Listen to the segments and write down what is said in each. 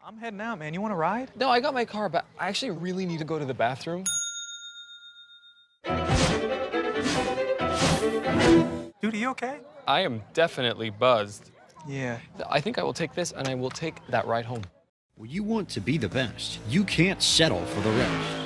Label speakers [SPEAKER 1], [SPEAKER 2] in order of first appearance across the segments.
[SPEAKER 1] I'm heading out, man. You want to ride?
[SPEAKER 2] No, I got my car, but I actually really need to go to the bathroom.
[SPEAKER 1] Dude, are you okay?
[SPEAKER 2] I am definitely buzzed.
[SPEAKER 1] Yeah.
[SPEAKER 2] I think I will take this, and I will take that ride home.
[SPEAKER 3] When you want to be the best, you can't settle for the rest.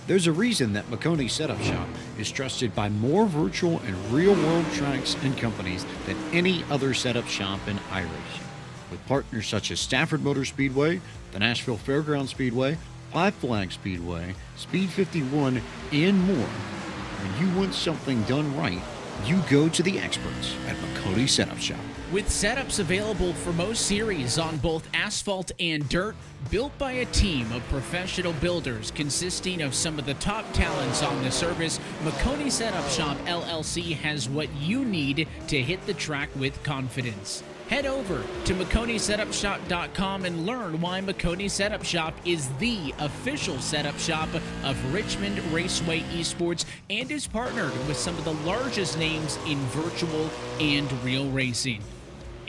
[SPEAKER 3] There's a reason that Makoni Setup Shop is trusted by more virtual and real-world tracks and companies than any other setup shop in iRacing. With partners such as Stafford Motor Speedway, the Nashville Fairground Speedway, Five Flag Speedway, Speed 51, and more. When you want something done right, you go to the experts at Makoni Setup Shop.
[SPEAKER 4] With setups available for most series on both asphalt and dirt, built by a team of professional builders consisting of some of the top talents on the service, Makoni Setup Shop LLC has what you need to hit the track with confidence. Head over to MakoniSetupShop.com and learn why Makoni Setup Shop is the official setup shop of Richmond Raceway Esports and is partnered with some of the largest names in virtual and real racing.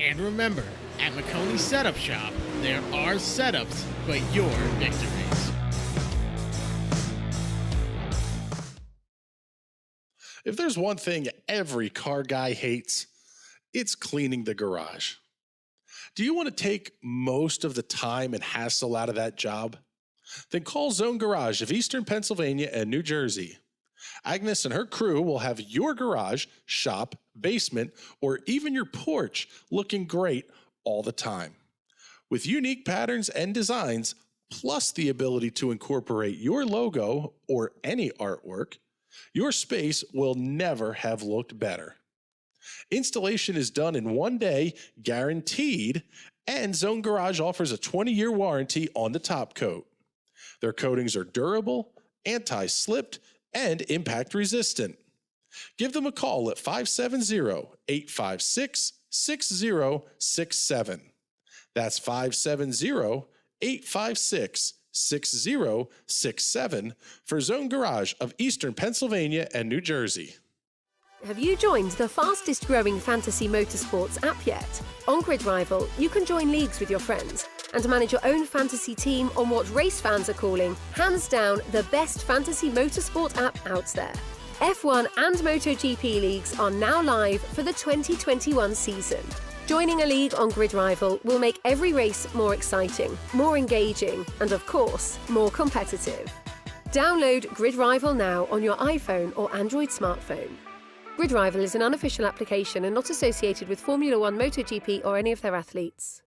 [SPEAKER 5] And remember, at Makoni Setup Shop, there are setups, but your victories.
[SPEAKER 6] If there's one thing every car guy hates, it's cleaning the garage. Do you want to take most of the time and hassle out of that job? Then call Zone Garage of Eastern Pennsylvania and New Jersey. Agnes and her crew will have your garage, shop, basement, or even your porch looking great all the time. With unique patterns and designs, plus the ability to incorporate your logo or any artwork, your space will never have looked better. Installation is done in 1 day, guaranteed, and Zone Garage offers a 20-year warranty on the top coat. Their coatings are durable, anti-slipped, and impact resistant. Give them a call at 570-856-6067. That's 570-856-6067 for Zone Garage of Eastern Pennsylvania and New Jersey.
[SPEAKER 7] Have you joined the fastest growing fantasy motorsports app yet? On Grid Rival, you can join leagues with your friends and manage your own fantasy team on what race fans are calling, hands down, the best fantasy motorsport app out there. F1 and MotoGP leagues are now live for the 2021 season. Joining a league on Grid Rival will make every race more exciting, more engaging, and of course, more competitive. Download Grid Rival now on your iPhone or Android smartphone. Grid Rival is an unofficial application and not associated with Formula One, MotoGP, or any of their athletes.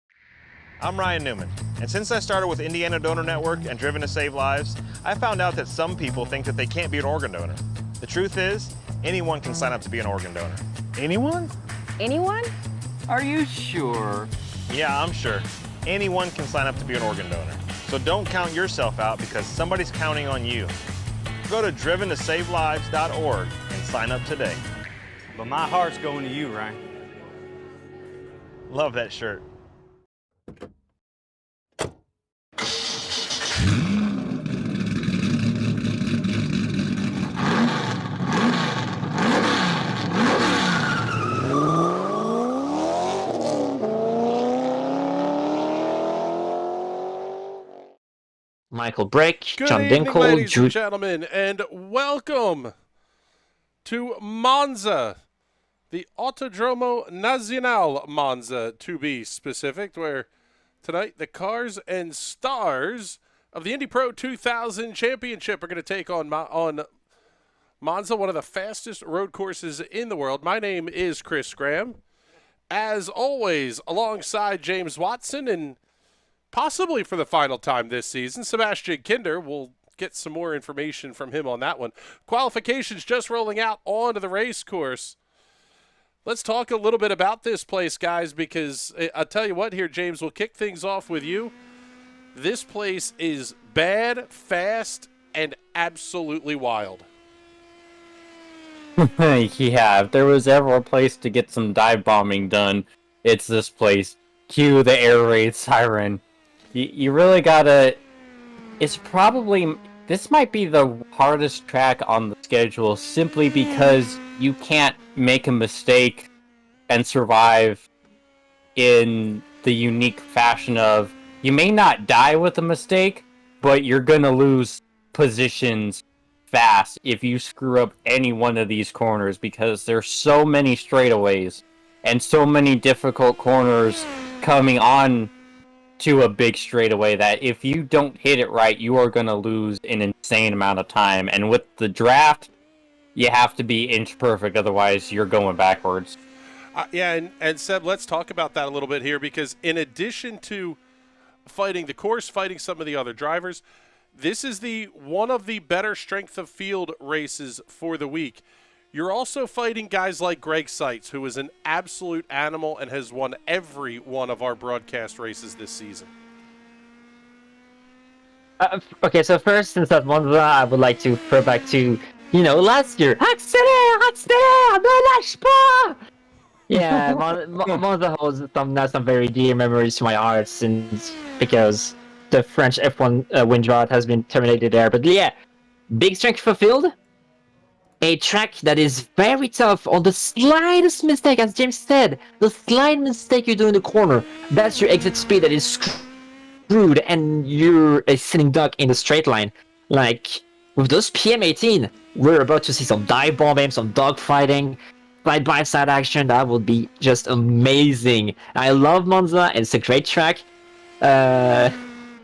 [SPEAKER 8] I'm Ryan Newman, and since I started with Indiana Donor Network and Driven to Save Lives, I found out that some people think that they can't be an organ donor. The truth is, anyone can sign up to be an organ donor.
[SPEAKER 9] Anyone?
[SPEAKER 10] Anyone?
[SPEAKER 9] Are you sure?
[SPEAKER 8] Yeah, I'm sure. Anyone can sign up to be an organ donor. So don't count yourself out because somebody's counting on you. Go to driventosavelives.org and sign up today.
[SPEAKER 9] But my heart's going to you, Ryan.
[SPEAKER 8] Love that shirt.
[SPEAKER 11] Michael Break,
[SPEAKER 6] Good
[SPEAKER 11] John
[SPEAKER 6] evening,
[SPEAKER 11] Dinkle,
[SPEAKER 6] ladies and gentlemen, and welcome to Monza, the Autodromo Nazionale Monza, to be specific, where tonight the cars and stars of the Indy Pro 2000 Championship are going to take on Monza, one of the fastest road courses in the world. My name is Chris Graham. As always, alongside James Watson, and possibly for the final time this season, Sebastian Kinder. We'll get some more information from him on that one. Qualifications just rolling out onto the race course. Let's talk a little bit about this place, guys, because I'll tell you what here, James, we'll kick things off with you. This place is bad, fast, and absolutely wild.
[SPEAKER 11] Yeah, if there was ever a place to get some dive bombing done, it's this place. Cue the air raid siren. You really gotta... It's probably... This might be the hardest track on the schedule simply because you can't make a mistake and survive in the unique fashion of you may not die with a mistake, but you're gonna lose positions fast if you screw up any one of these corners, because there's so many straightaways and so many difficult corners coming on to a big straightaway that if you don't hit it right, you are going to lose an insane amount of time. And with the draft, you have to be inch perfect, otherwise you're going backwards.
[SPEAKER 10] Yeah, and Seb, let's talk about that a little bit here, because in addition to fighting the course, fighting some of the other drivers, this is one of the better strength of field races for the week. You're also fighting guys like Greg Seitz, who is an absolute animal and has won every one of our broadcast races this season.
[SPEAKER 12] Okay, so first, since at Monza, I would like to throw back to, last year. Accélère, ne lâche pas! Yeah, Monza holds some very dear memories to my heart, since because the French F1 win drought has been terminated there. But yeah, big strength for field. A track that is very tough on the slightest mistake, as James said. The slight mistake you do in the corner, that's your exit speed that is screwed, and you're a sitting duck in the straight line. Like, with those PM18, we're about to see some dive bombing, some dog fighting, side-by-side action. That would be just amazing. I love Monza, and it's a great track. I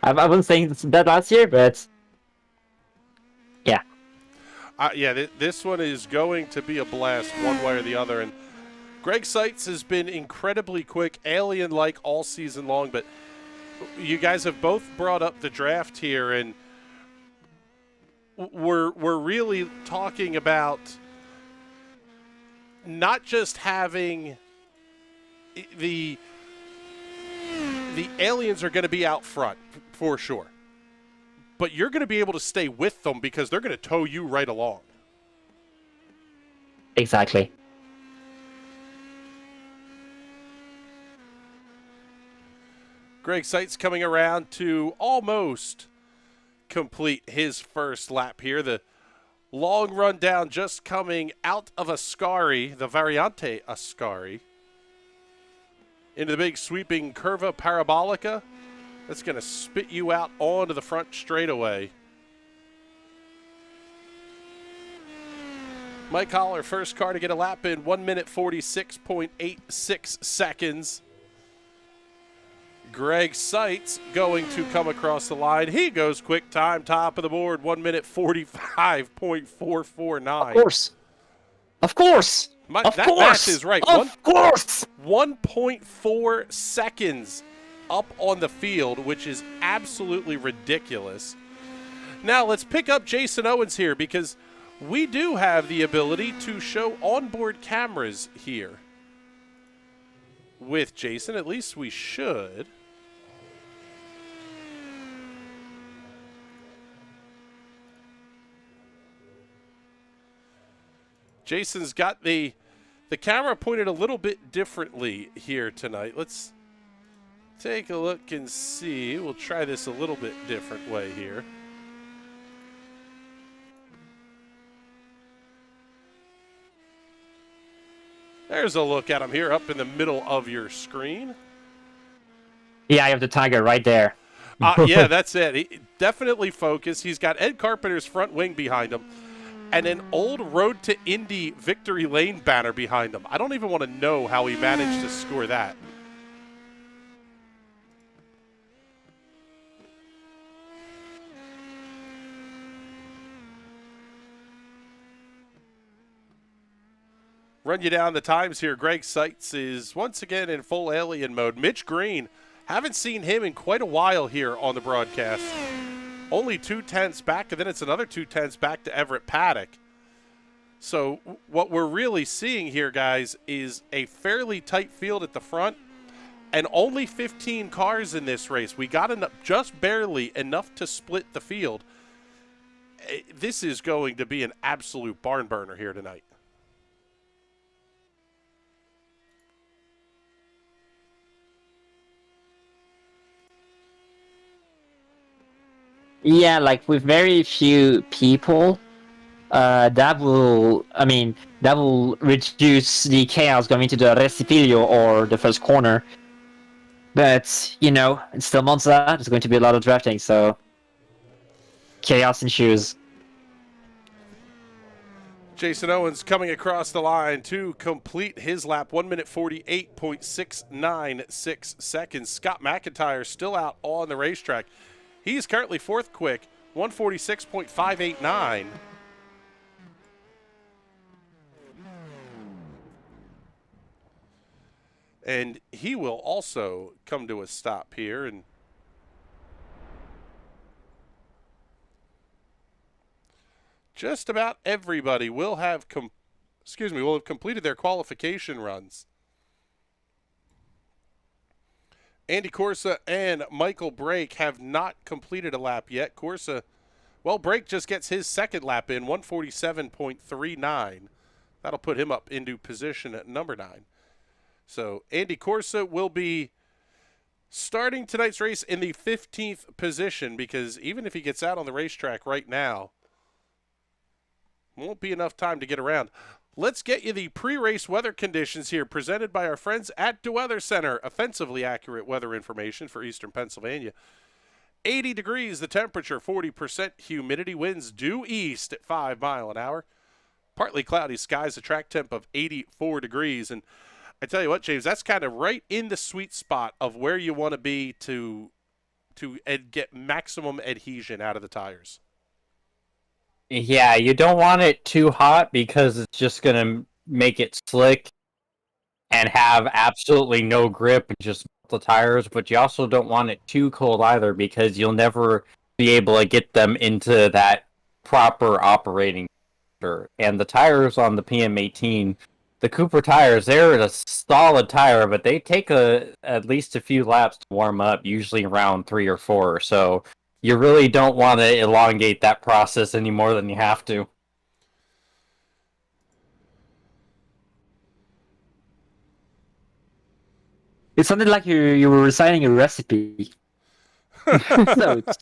[SPEAKER 12] wasn't saying that last year, but yeah.
[SPEAKER 10] This one is going to be a blast one way or the other. And Greg Seitz has been incredibly quick, alien-like all season long. But you guys have both brought up the draft here, and we're really talking about not just having the aliens are going to be out front for sure, but you're going to be able to stay with them because they're going to tow you right along.
[SPEAKER 12] Exactly.
[SPEAKER 10] Greg Seitz coming around to almost complete his first lap here. The long run down just coming out of Ascari, the Variante Ascari, into the big sweeping curva parabolica. That's going to spit you out onto the front straightaway. Mike Holler, first car to get a lap in 1 minute 46.86 seconds. Greg Seitz going to come across the line. He goes quick time, top of the board, 1 minute 45.449.
[SPEAKER 12] Of course.
[SPEAKER 10] That math is right.
[SPEAKER 12] Of course.
[SPEAKER 10] 1.4 seconds up on the field, which is absolutely ridiculous. Now let's pick up Jason Owens here, because we do have the ability to show onboard cameras here with Jason. At least we should. Jason's got the camera pointed a little bit differently here tonight. Let's take a look and see. We'll try this a little bit different way here. There's a look at him here up in the middle of your screen.
[SPEAKER 12] Yeah, I have the tiger right there.
[SPEAKER 10] Yeah, that's it. He definitely focused. He's got Ed Carpenter's front wing behind him and an old Road to Indy Victory Lane banner behind him. I don't even want to know how he managed to score that. Run you down the times here. Greg Seitz is once again in full alien mode. Mitch Green, haven't seen him in quite a while here on the broadcast. Only 2/10 back, and then it's another 2/10 back to Everett Paddock. So what we're really seeing here, guys, is a fairly tight field at the front and only 15 cars in this race. We got enough, just barely enough to split the field. This is going to be an absolute barn burner here tonight.
[SPEAKER 12] Yeah, like with very few people, that will reduce the chaos going into the Recipiglio or the first corner. But, it's still Monza. There's going to be a lot of drafting, so chaos ensues.
[SPEAKER 10] Jason Owens coming across the line to complete his lap, 1 minute 48.696 seconds. Scott McIntyre still out on the racetrack. He's currently fourth quick, 146.589. And he will also come to a stop here, and just about everybody will have completed their qualification runs. Andy Corsa and Michael Brake have not completed a lap yet. Brake just gets his second lap in, 147.39. That'll put him up into position at number 9. So Andy Corsa will be starting tonight's race in the 15th position, because even if he gets out on the racetrack right now, won't be enough time to get around. Let's get you the pre-race weather conditions here, presented by our friends at the Weather Center. Offensively accurate weather information for Eastern Pennsylvania. 80 degrees the temperature, 40% humidity, winds due east at 5 miles an hour. Partly cloudy skies, a track temp of 84 degrees. And I tell you what, James, that's kind of right in the sweet spot of where you want to be to get maximum adhesion out of the tires.
[SPEAKER 11] Yeah, you don't want it too hot because it's just going to make it slick and have absolutely no grip and just melt the tires, but you also don't want it too cold either because you'll never be able to get them into that proper operating temperature. And the tires on the PM18, the Cooper tires, they're a solid tire, but they take at least a few laps to warm up, usually around 3 or 4. So you really don't want to elongate that process any more than you have to.
[SPEAKER 12] It sounded like you were reciting a recipe.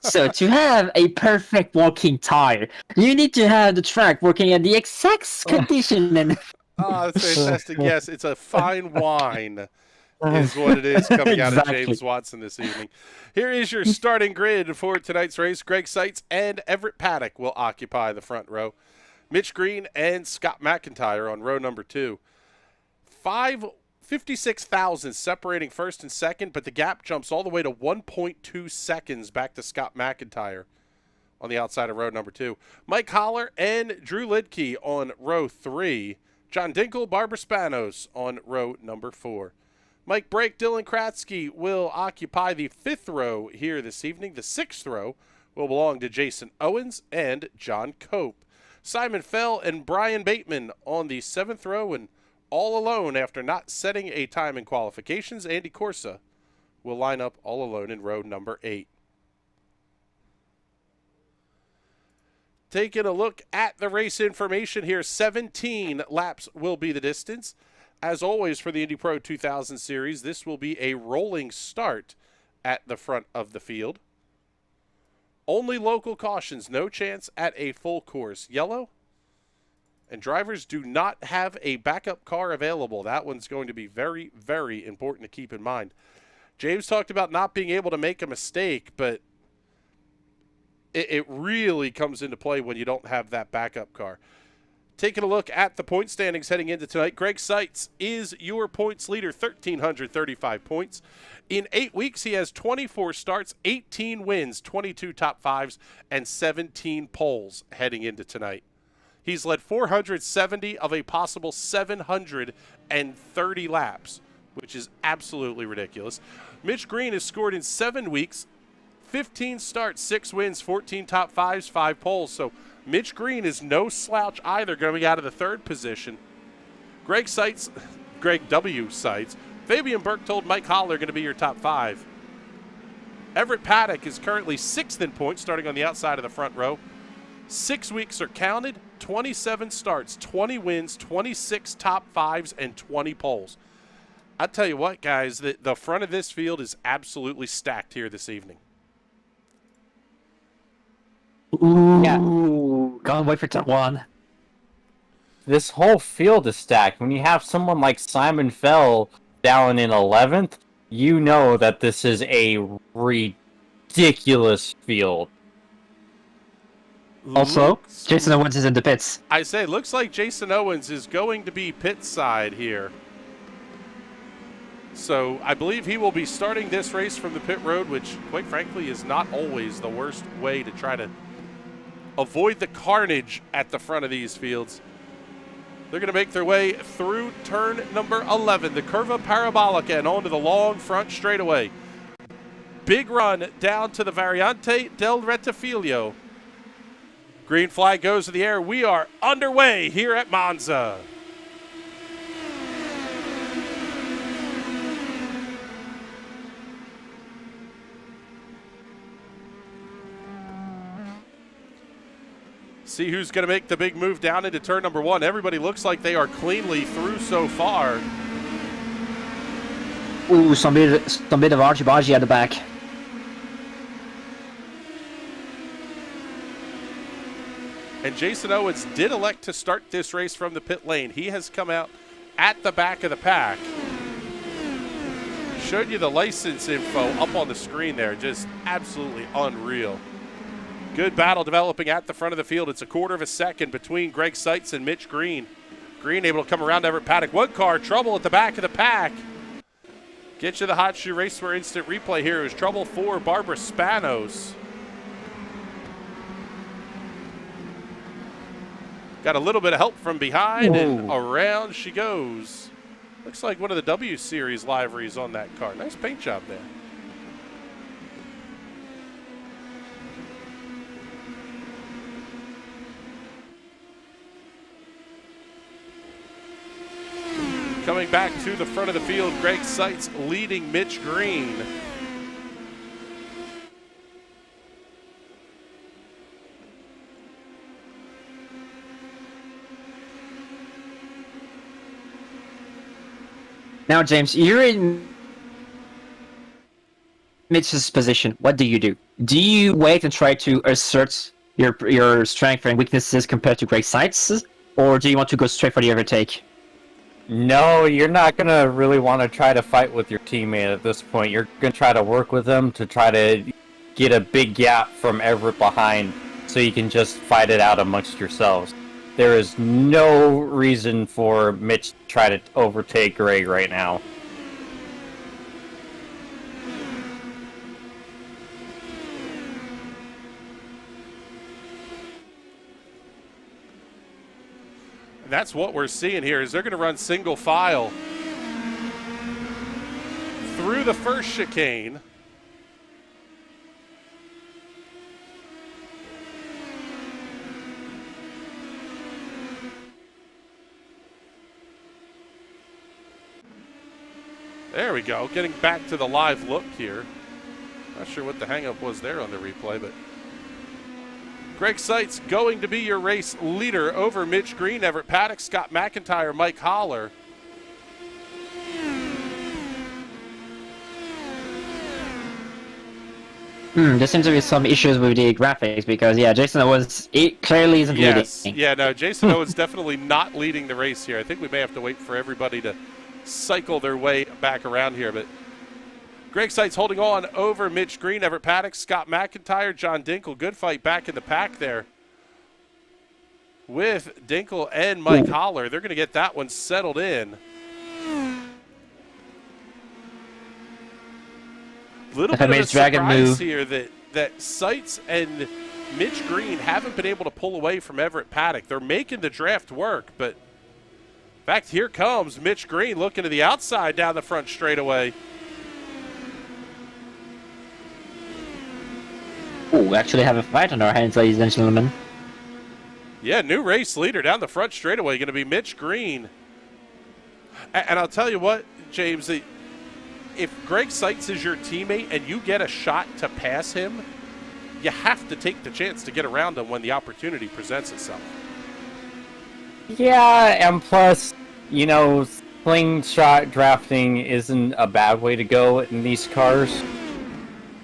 [SPEAKER 12] so to have a perfect working tire, you need to have the track working at the exact condition. And
[SPEAKER 10] oh, that's fantastic. Yes, it's a fine wine is what it is coming out of James Watson this evening. Here is your starting grid for tonight's race. Greg Seitz and Everett Paddock will occupy the front row. Mitch Green and Scott McIntyre on row number 2. 56,000 separating first and second, but the gap jumps all the way to 1.2 seconds back to Scott McIntyre on the outside of row number 2. Mike Holler and Drew Lidke on row 3. John Dinkle, Barbara Spanos on row number 4. Mike Brake, Dylan Kratzky will occupy the 5th row here this evening. The 6th row will belong to Jason Owens and John Cope. Simon Fell and Brian Bateman on the 7th row, and all alone after not setting a time in qualifications, Andy Corsa will line up all alone in row number 8. Taking a look at the race information here, 17 laps will be the distance. As always for the Indy Pro 2000 series, this will be a rolling start at the front of the field. Only local cautions, no chance at a full course. Yellow, and drivers do not have a backup car available. That one's going to be very, very important to keep in mind. James talked about not being able to make a mistake, but it really comes into play when you don't have that backup car. Taking a look at the point standings heading into tonight, Greg Seitz is your points leader, 1,335 points. In 8 weeks, he has 24 starts, 18 wins, 22 top fives, and 17 poles heading into tonight. He's led 470 of a possible 730 laps, which is absolutely ridiculous. Mitch Green has scored in 7 weeks, 15 starts, 6 wins, 14 top fives, 5 poles. So Mitch Green is no slouch either, coming out of the 3rd position. Greg W. Seitz, Fabian Burke told Mike Holler going to be your top 5. Everett Paddock is currently 6th in points, starting on the outside of the front row. 6 weeks are counted, 27 starts, 20 wins, 26 top fives, and 20 poles. I tell you what, guys, the front of this field is absolutely stacked here this evening.
[SPEAKER 12] Ooh,
[SPEAKER 11] yeah.
[SPEAKER 12] Can't wait for top 1.
[SPEAKER 11] This whole field is stacked. When you have someone like Simon Fell down in 11th, you know that this is a ridiculous field.
[SPEAKER 12] Also, Jason Owens is in the pits.
[SPEAKER 10] I say, looks like Jason Owens is going to be pit side here. So I believe he will be starting this race from the pit road, which, quite frankly, is not always the worst way to try to avoid the carnage at the front of these fields. They're going to make their way through turn number 11, the Curva Parabolica, and onto the long front straightaway. Big run down to the Variante del Rettifilo. Green flag goes to the air. We are underway here at Monza. See who's going to make the big move down into turn number 1. Everybody looks like they are cleanly through so far.
[SPEAKER 12] Ooh, some bit of argy-bargy at the back.
[SPEAKER 10] And Jason Owens did elect to start this race from the pit lane. He has come out at the back of the pack. Showed you the license info up on the screen there. Just absolutely unreal. Good battle developing at the front of the field. It's a quarter of a second between Greg Seitz and Mitch Green. Green able to come around Everett Paddock. One car, trouble at the back of the pack. Get you the Hot Shoe Raceware instant replay here. It was trouble for Barbara Spanos. Got a little bit of help from behind, and around she goes. Looks like one of the W Series liveries on that car. Nice paint job there. Coming back to the front of the field, Greg Seitz leading Mitch Green.
[SPEAKER 12] Now, James, you're in Mitch's position. What do you do? Do you wait and try to assert your strength and weaknesses compared to Greg Seitz, or do you want to go straight for the overtake?
[SPEAKER 11] No, you're not going to really want to try to fight with your teammate at this point. You're going to try to work with them to try to get a big gap from Everett behind so you can just fight it out amongst yourselves. There is no reason for Mitch to try to overtake Greg right now.
[SPEAKER 10] And that's what we're seeing here is they're going to run single file through the first chicane. There we go. Getting back to the live look here. Not sure what the hang-up was there on the replay, but Greg Seitz going to be your race leader over Mitch Green, Everett Paddock, Scott McIntyre, Mike Holler.
[SPEAKER 12] There seems to be some issues with the graphics because, yeah, Jason Owens clearly isn't leading.
[SPEAKER 10] Yeah, no, Jason Owens definitely not leading the race here. I think we may have to wait for everybody to cycle their way back around here, but Greg Seitz holding on over Mitch Green, Everett Paddock, Scott McIntyre, John Dinkle. Good fight back in the pack there with Dinkle and Mike Holler. They're going to get that one settled in. Little bit of a surprise here that Seitz and Mitch Green haven't been able to pull away from Everett Paddock. They're making the draft work, but in fact, here comes Mitch Green looking to the outside down the front straightaway.
[SPEAKER 12] Oh, we actually have a fight on our hands, ladies and gentlemen.
[SPEAKER 10] Yeah, new race leader down the front straightaway going to be Mitch Green. And I'll tell you what, James, if Greg Seitz is your teammate and you get a shot to pass him, you have to take the chance to get around him when the opportunity presents itself.
[SPEAKER 11] Yeah, and plus, you know, slingshot drafting isn't a bad way to go in these cars.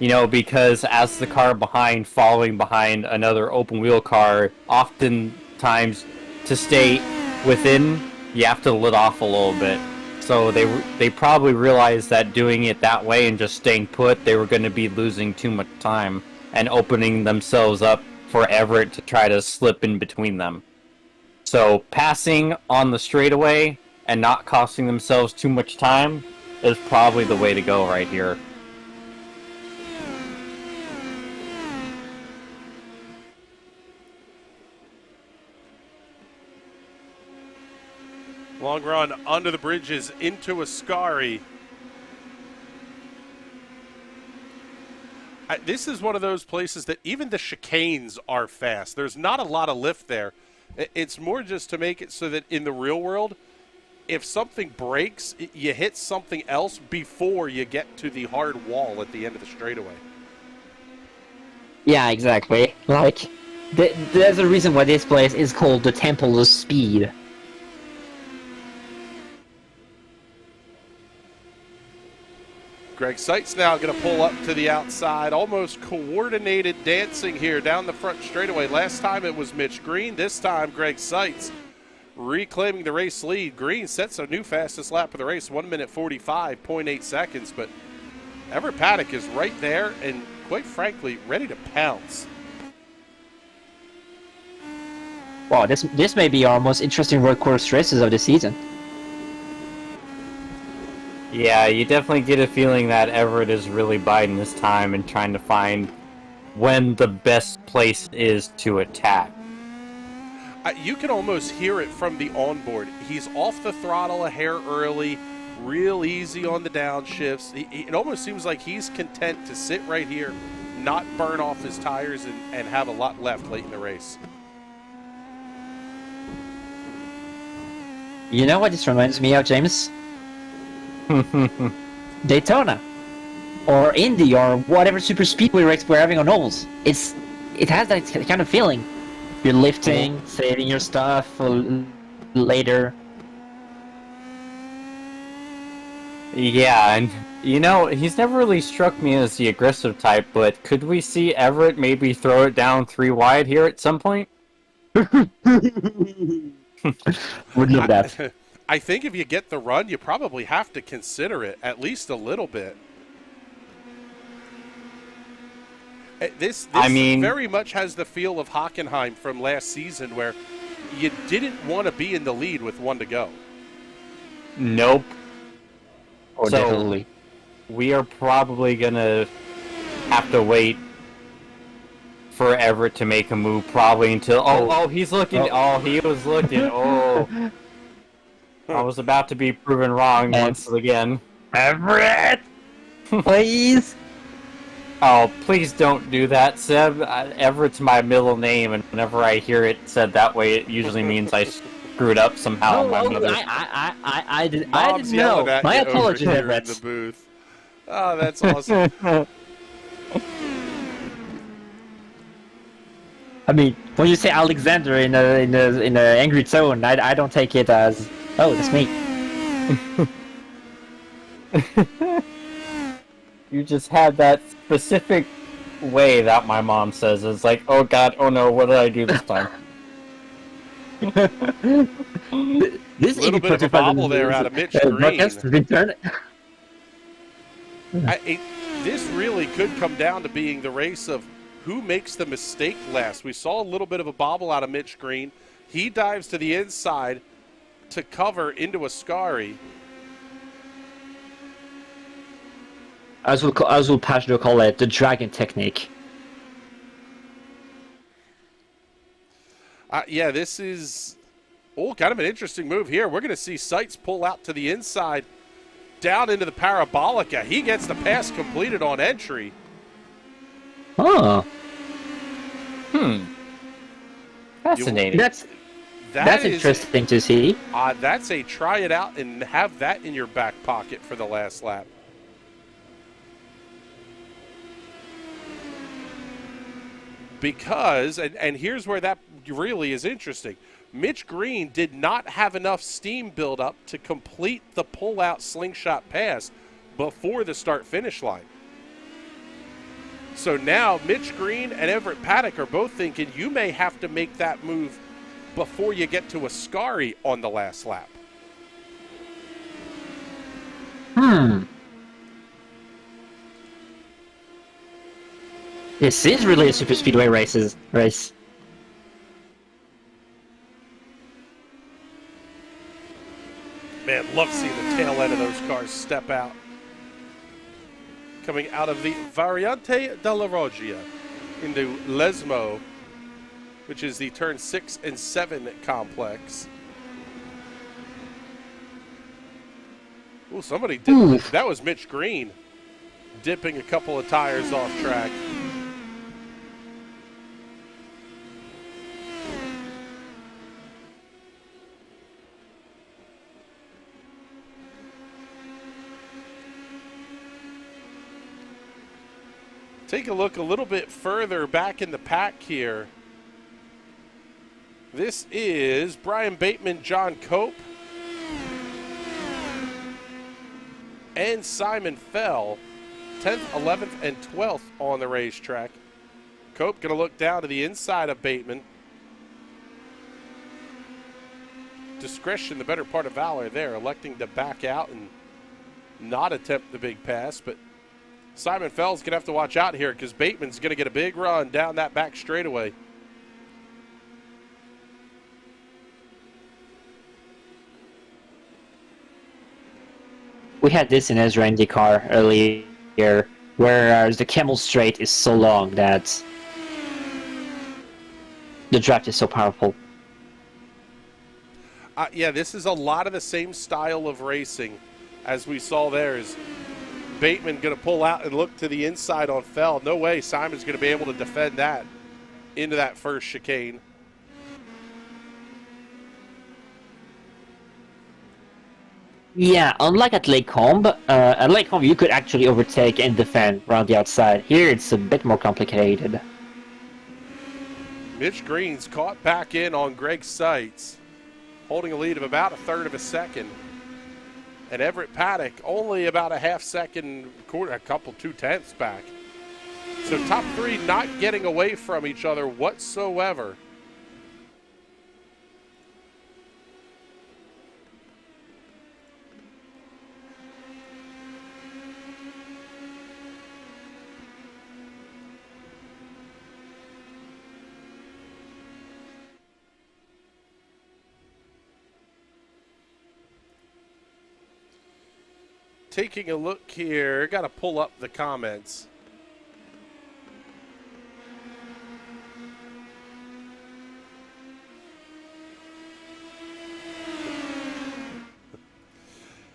[SPEAKER 11] You know, because as the car behind, following behind another open wheel car, oftentimes to stay within, you have to let off a little bit So they probably realized that doing it that way and just staying put, they were going to be losing too much time and opening themselves up for Everett to try to slip in between them. So passing on the straightaway and not costing themselves too much time is probably the way to go right here.
[SPEAKER 10] Long run under the bridges into Ascari. This is one of those places that even the chicanes are fast. There's not a lot of lift there. It's more just to make it so that in the real world, if something breaks, you hit something else before you get to the hard wall at the end of the straightaway.
[SPEAKER 12] Yeah, exactly. Like, there's a reason why this place is called the Temple of Speed.
[SPEAKER 10] Greg Seitz now going to pull up to the outside. Almost coordinated dancing here down the front straightaway. Last time it was Mitch Green. This time Greg Seitz reclaiming the race lead. Green sets a new fastest lap of the race, 1 minute 45.8 seconds. But Everett Paddock is right there and, quite frankly, ready to pounce.
[SPEAKER 12] Wow, this may be our most interesting road course races of the season.
[SPEAKER 11] Yeah, you definitely get a feeling that Everett is really biding his time and trying to find when the best place is to attack.
[SPEAKER 10] You can almost hear it from the onboard. He's off the throttle a hair early, real easy on the downshifts. It almost seems like he's content to sit right here, not burn off his tires, and have a lot left late in the race.
[SPEAKER 12] You know what this reminds me of, James? Daytona or Indy or whatever super speedway race we're having on Knowles. It has that kind of feeling. You're lifting, saving your stuff for later.
[SPEAKER 11] Yeah, and you know, he's never really struck me as the aggressive type, but could we see Everett maybe throw it down 3 wide here at some point?
[SPEAKER 12] Would love that.
[SPEAKER 10] I think if you get the run, you probably have to consider it at least a little bit. This
[SPEAKER 11] I mean,
[SPEAKER 10] very much has the feel of Hockenheim from last season, where you didn't want to be in the lead with 1 to go.
[SPEAKER 11] Nope.
[SPEAKER 12] Oh,
[SPEAKER 11] so
[SPEAKER 12] definitely.
[SPEAKER 11] We are probably going to have to wait for Everett to make a move, probably until... Oh, he's looking. Oh, he was looking. Oh... I was about to be proven wrong once again.
[SPEAKER 12] Everett! Please!
[SPEAKER 11] Oh, please don't do that, Seb. Everett's my middle name, and whenever I hear it said that way, it usually means I screwed up somehow.
[SPEAKER 12] I didn't know. My apologies, Everett.
[SPEAKER 10] In the booth. Oh, that's awesome.
[SPEAKER 12] I mean, when you say Alexander in a angry tone, I don't take it as, oh, that's me.
[SPEAKER 11] You just had that specific way that my mom says. It's like, oh god, oh no, what did I do this time?
[SPEAKER 12] This
[SPEAKER 10] little bit of a bobble there out of Mitch Green. This really could come down to being the race of who makes the mistake last. We saw a little bit of a bobble out of Mitch Green. He dives to the inside to cover into Ascari.
[SPEAKER 12] As will Paddock call it, the dragon technique.
[SPEAKER 10] Yeah, this is kind of an interesting move here. We're going to see Seitz pull out to the inside, down into the Parabolica. He gets the pass completed on entry.
[SPEAKER 12] Oh.
[SPEAKER 11] Fascinating.
[SPEAKER 12] That's interesting to see.
[SPEAKER 10] That's a try it out and have that in your back pocket for the last lap. Because, and here's where that really is interesting, Mitch Green did not have enough steam build up to complete the pull-out slingshot pass before the start-finish line. So now Mitch Green and Everett Paddock are both thinking you may have to make that move before you get to Ascari on the last lap.
[SPEAKER 12] This is really a super speedway race.
[SPEAKER 10] Man, love seeing the tail end of those cars step out. Coming out of the Variante della Roggia into Lesmo, which is the turn 6 and 7 complex. Ooh, somebody did. That was Mitch Green dipping a couple of tires off track. Take a look a little bit further back in the pack here. This is Brian Bateman, John Cope, and Simon Fell, 10th, 11th, and 12th on the racetrack. Cope going to look down to the inside of Bateman. Discretion, the better part of valor there, electing to back out and not attempt the big pass, but Simon Fell's going to have to watch out here because Bateman's going to get a big run down that back straightaway.
[SPEAKER 12] We had this in Ezra IndyCar earlier, where the Camel Straight is so long that the draft is so powerful.
[SPEAKER 10] Yeah, this is a lot of the same style of racing as we saw there. Is Bateman going to pull out and look to the inside on Fell? No way Simon's going to be able to defend that into that first chicane.
[SPEAKER 12] Yeah, unlike at Lake Combe you could actually overtake and defend around the outside. Here it's a bit more complicated.
[SPEAKER 10] Mitch Green's caught back in on Greg Seitz, holding a lead of about a third of a second. And Everett Paddock only about a half second, a couple 2/10 back. So top three not getting away from each other whatsoever. Taking a look here, got to pull up the comments.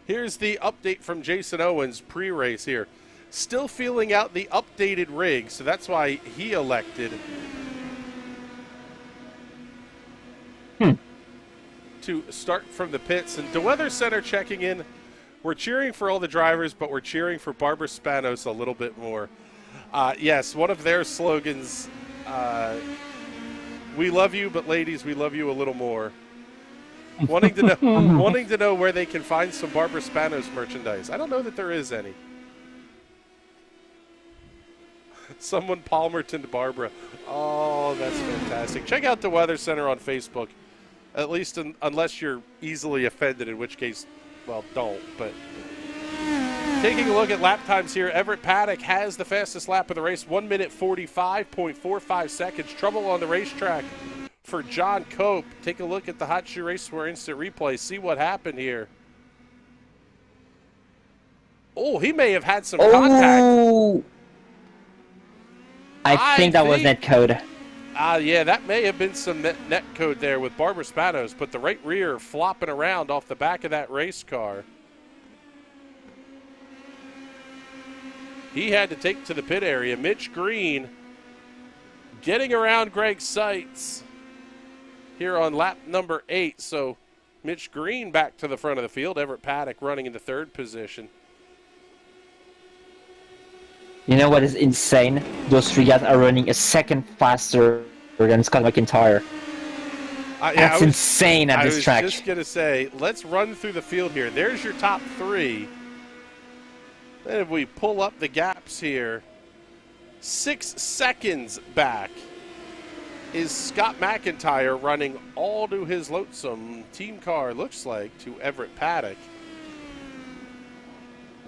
[SPEAKER 10] Here's the update from Jason Owens pre-race here. Still feeling out the updated rig, so that's why he elected to start from the pits. And the Weather Center checking in. We're cheering for all the drivers, but we're cheering for Barbara Spanos a little bit more. Yes, one of their slogans, we love you, but ladies, we love you a little more. wanting to know where they can find some Barbara Spanos merchandise. I don't know that there is any. Someone Palmerton to Barbara. Oh, that's fantastic. Check out the Weather Center on Facebook, at least unless you're easily offended, in which case, well, don't. But taking a look at lap times here, Everett Paddock has the fastest lap of the race, 1 minute 45.45 seconds. Trouble on the racetrack for John Cope. Take a look at the Hot Shoe Raceware instant replay. See what happened here. Oh, he may have had some contact.
[SPEAKER 12] I think that was net code.
[SPEAKER 10] Yeah, that may have been some net code there with Barbara Spanos, but the right rear flopping around off the back of that race car. He had to take to the pit area. Mitch Green getting around Greg Seitz here on lap number 8. So Mitch Green back to the front of the field. Everett Paddock running in the third position.
[SPEAKER 12] You know what is insane? Those three guys are running a second faster than Scott McIntyre. That's insane at this track.
[SPEAKER 10] I was just going to say, let's run through the field here. There's your top three. Then if we pull up the gaps here, 6 seconds back is Scott McIntyre running all to his lonesome team car, looks like, to Everett Paddock.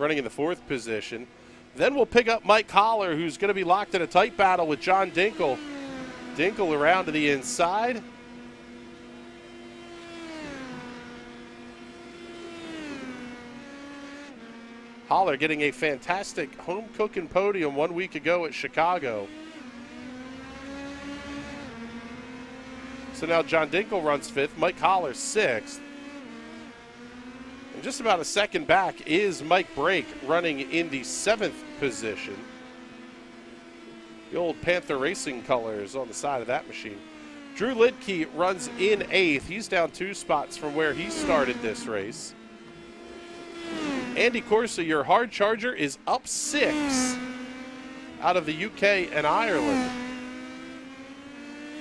[SPEAKER 10] running in the 4th position. Then we'll pick up Mike Holler, who's going to be locked in a tight battle with John Dinkle. Dinkle around to the inside. Holler getting a fantastic home cooking podium 1 week ago at Chicago. So now John Dinkle runs 5th, Mike Holler 6th. And just about a second back is Mike Brake running in the 7th position. The old Panther Racing colors on the side of that machine. Drew Lidke runs in 8th. He's down 2 spots from where he started this race. Andy Corsa, your hard charger, is up 6 out of the UK and Ireland.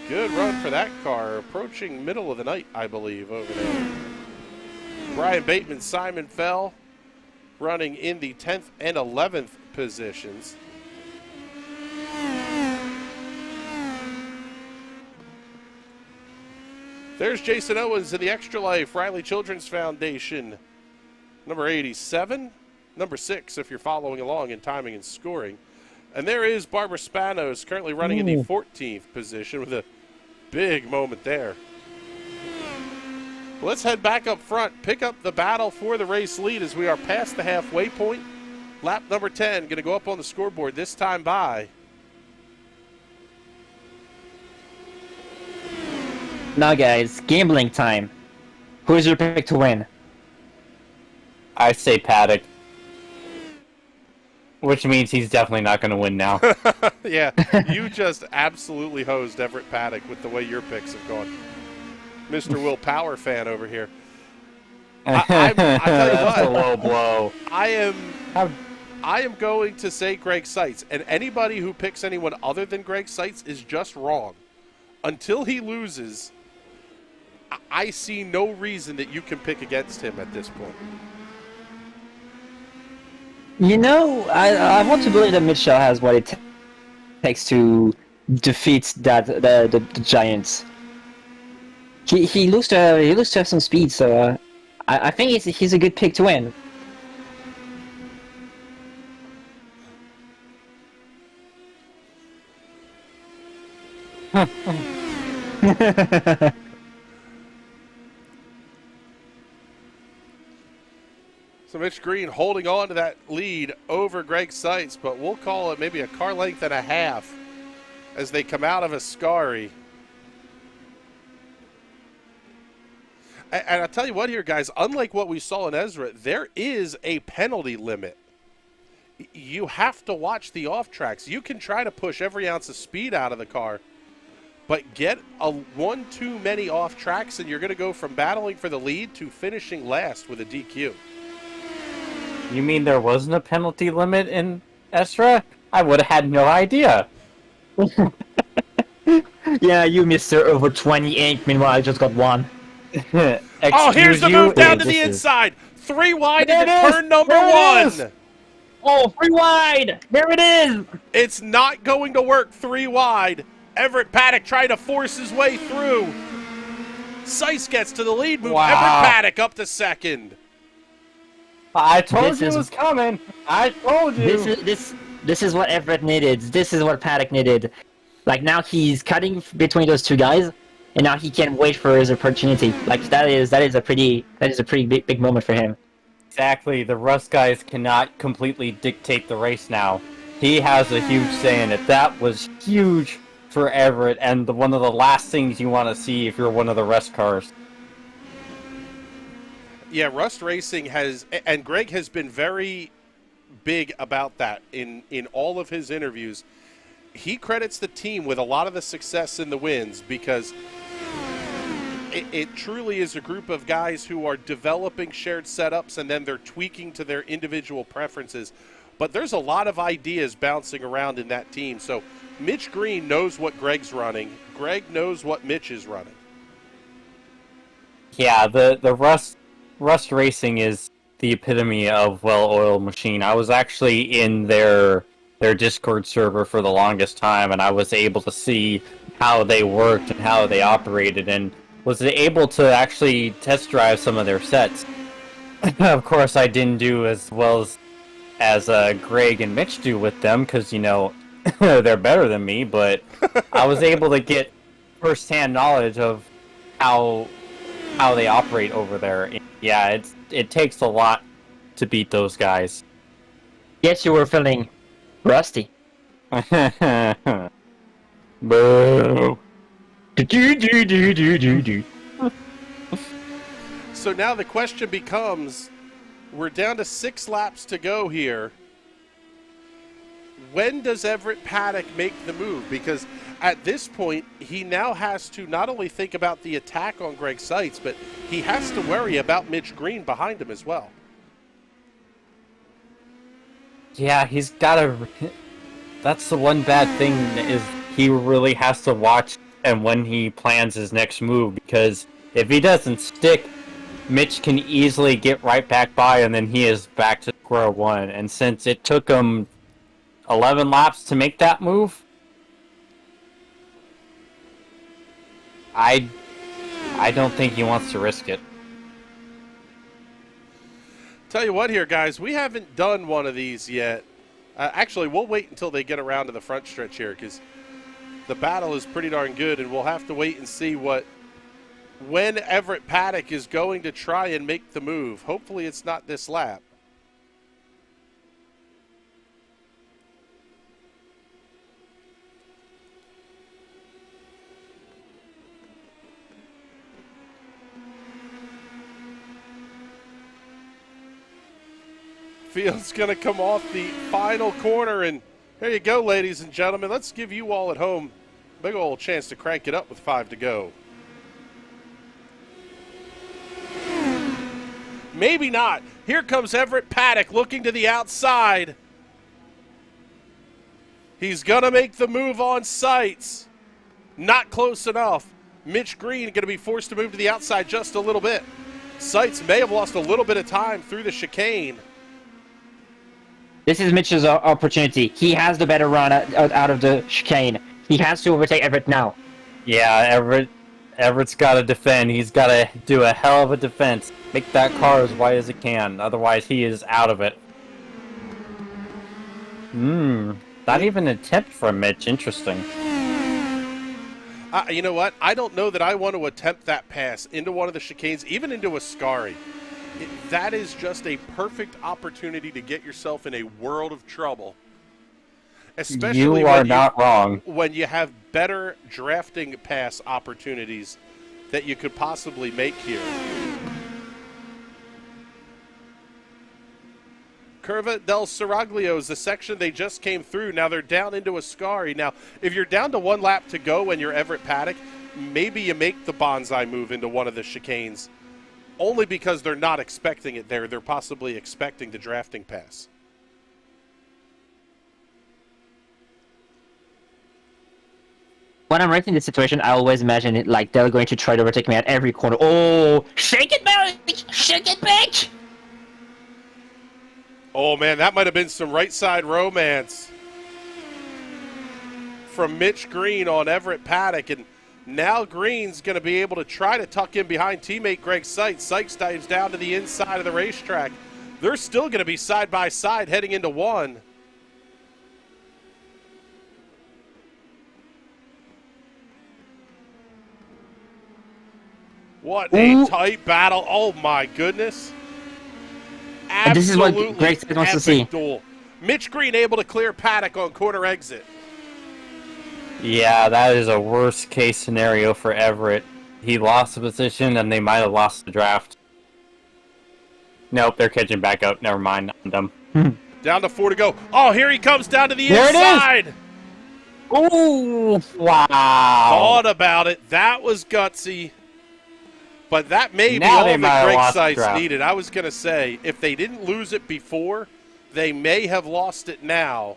[SPEAKER 10] Good run for that car, approaching middle of the night, I believe, over there. Brian Bateman, Simon Fell, running in the 10th and 11th positions. There's Jason Owens in the Extra Life, Riley Children's Foundation, number 87, number 6 if you're following along in timing and scoring. And there is Barbara Spanos, currently running in the 14th position with a big moment there. Let's head back up front, pick up the battle for the race lead as we are past the halfway point. Lap number 10 going to go up on the scoreboard, this time by.
[SPEAKER 12] Now guys, gambling time. Who's your pick to win?
[SPEAKER 11] I say Paddock. Which means he's definitely not going to win now.
[SPEAKER 10] Yeah, you just absolutely hosed Everett Paddock with the way your picks have gone. Mr. Will Power fan over here. I tell you what,
[SPEAKER 11] That's a low blow.
[SPEAKER 10] I am going to say Greg Seitz, and anybody who picks anyone other than Greg Seitz is just wrong. Until he loses, I see no reason that you can pick against him at this point.
[SPEAKER 12] You know, I want to believe that Mitchell has what it takes to defeat the Giants. He looks to have some speed, so I think he's a good pick to win.
[SPEAKER 10] So Mitch Green holding on to that lead over Greg Seitz, but we'll call it maybe a car length and a half as they come out of Ascari. And I'll tell you what here, guys, unlike what we saw in Everett, there is a penalty limit. You have to watch the off tracks. You can try to push every ounce of speed out of the car, but get one too many off tracks and you're going to go from battling for the lead to finishing last with a DQ.
[SPEAKER 11] You mean there wasn't a penalty limit in Estra? I would have had no idea.
[SPEAKER 12] Yeah, you Mr. Over 28, meanwhile I just got 1.
[SPEAKER 10] Oh, here's the move down to the inside. 3 wide into turn number 1.
[SPEAKER 12] Oh, 3 wide. There it is.
[SPEAKER 10] It's not going to work 3 wide. Everett Paddock trying to force his way through. Seitz gets to the lead move. Wow. Everett Paddock up to second.
[SPEAKER 11] I told you it was coming. I told you.
[SPEAKER 12] This is what Everett needed. This is what Paddock needed. Like now he's cutting between those 2 guys, and now he can't wait for his opportunity. Like that is a pretty big moment for him.
[SPEAKER 11] Exactly. The Rust guys cannot completely dictate the race now. He has a huge say in it. That was huge for Everett, and one of the last things you want to see if you're one of the Rust cars.
[SPEAKER 10] Yeah, Rust Racing has, and Greg has been very big about that in all of his interviews. He credits the team with a lot of the success in the wins because it truly is a group of guys who are developing shared setups and then they're tweaking to their individual preferences. But there's a lot of ideas bouncing around in that team. So Mitch Green knows what Greg's running. Greg knows what Mitch is running.
[SPEAKER 11] Yeah, the Rust Racing is the epitome of well-oiled machine. I was actually in their Discord server for the longest time, and I was able to see how they worked and how they operated, and was able to actually test drive some of their sets. Of course, I didn't do as well as as Greg and Mitch do with them, because, you know, they're better than me, but I was able to get first-hand knowledge of how they operate over there. Yeah, it takes a lot to beat those guys.
[SPEAKER 12] Yes, you were feeling rusty.
[SPEAKER 11] Boo.
[SPEAKER 10] So now the question becomes, we're down to 6 laps to go here. When does Everett Paddock make the move? Because at this point, he now has to not only think about the attack on Greg Seitz, but he has to worry about Mitch Green behind him as well.
[SPEAKER 11] Yeah, he's got to... That's the one bad thing, is he really has to watch and when he plans his next move, because if he doesn't stick, Mitch can easily get right back by, and then he is back to square one. And since it took him 11 laps to make that move, I don't think he wants to risk it.
[SPEAKER 10] Tell you what here, guys, we haven't done one of these yet. Actually, we'll wait until they get around to the front stretch here, because the battle is pretty darn good, and we'll have to wait and see when Everett Paddock is going to try and make the move. Hopefully it's not this lap. Field's going to come off the final corner, and there you go, ladies and gentlemen. Let's give you all at home a big old chance to crank it up with 5 to go. Maybe not. Here comes Everett Paddock looking to the outside. He's going to make the move on Seitz. Not close enough. Mitch Green going to be forced to move to the outside just a little bit. Seitz may have lost a little bit of time through the chicane.
[SPEAKER 12] This is Mitch's opportunity. He has the better run out of the chicane. He has to overtake Everett now.
[SPEAKER 11] Yeah, Everett's got to defend. He's got to do a hell of a defense. Make that car as wide as it can. Otherwise, he is out of it. Not even an attempt from Mitch. Interesting.
[SPEAKER 10] You know what? I don't know that I want to attempt that pass into one of the chicanes, even into Ascari. That is just a perfect opportunity to get yourself in a world of trouble. Especially
[SPEAKER 11] you are not wrong.
[SPEAKER 10] When you have better drafting pass opportunities that you could possibly make here. Curva del Seraglio is the section they just came through. Now they're down into Ascari. Now, if you're down to 1 lap to go and you're Everett Paddock, maybe you make the bonsai move into one of the chicanes. Only because they're not expecting it there. They're possibly expecting the drafting pass.
[SPEAKER 12] When I'm writing this situation, I always imagine it like they're going to try to overtake me at every corner. Oh, shake it, bitch! Shake it, bitch!
[SPEAKER 10] Oh, man, that might have been some right side romance from Mitch Green on Everett Paddock. And now Green's going to be able to try to tuck in behind teammate Greg Seitz. Seitz dives down to the inside of the racetrack. They're still going to be side by side heading into one. What a tight battle. Oh, my goodness.
[SPEAKER 12] And this is what Greg Seitz wants to see.
[SPEAKER 10] Duel. Mitch Green able to clear Paddock on corner exit.
[SPEAKER 11] Yeah, that is a worst case scenario for Everett. He lost the position and they might have lost the draft. Nope, they're catching back up. Never mind. I'm dumb.
[SPEAKER 10] Down to 4 to go. Oh, here he comes down to the inside.
[SPEAKER 11] Ooh, wow.
[SPEAKER 10] Thought about it. That was gutsy. But that may be all that Greg Seitz needed. I was going to say, if they didn't lose it before, they may have lost it now.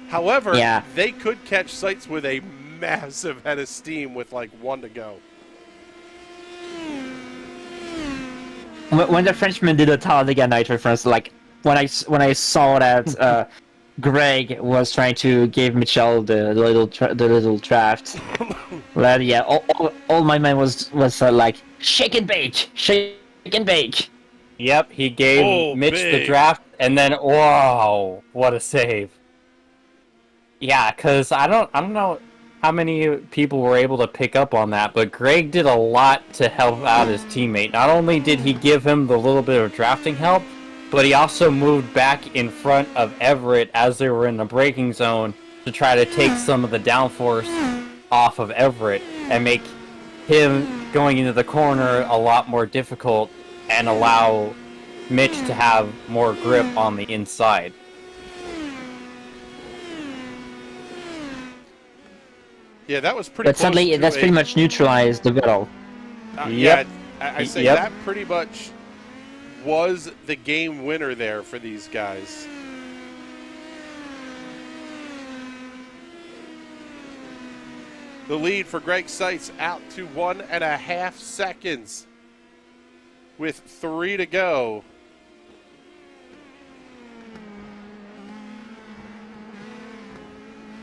[SPEAKER 10] However, they could catch Seitz with a massive head of steam with like 1 to go.
[SPEAKER 12] When the Frenchman did a Talladega Night reference, like when I saw that Greg was trying to give Michel the little draft, well, yeah, all my mind was like shake and bake, shake and bake.
[SPEAKER 11] Yep, he gave Mitch the draft, and then whoa, what a save! Yeah, because I don't know how many people were able to pick up on that, but Greg did a lot to help out his teammate. Not only did he give him the little bit of drafting help, but he also moved back in front of Everett as they were in the braking zone to try to take some of the downforce off of Everett and make him going into the corner a lot more difficult and allow Mitch to have more grip on the inside.
[SPEAKER 10] Yeah, that was pretty.
[SPEAKER 12] But suddenly, that's pretty much neutralized the battle.
[SPEAKER 10] Yeah, I say that pretty much was the game winner there for these guys. The lead for Greg Seitz out to 1.5 seconds with 3 to go.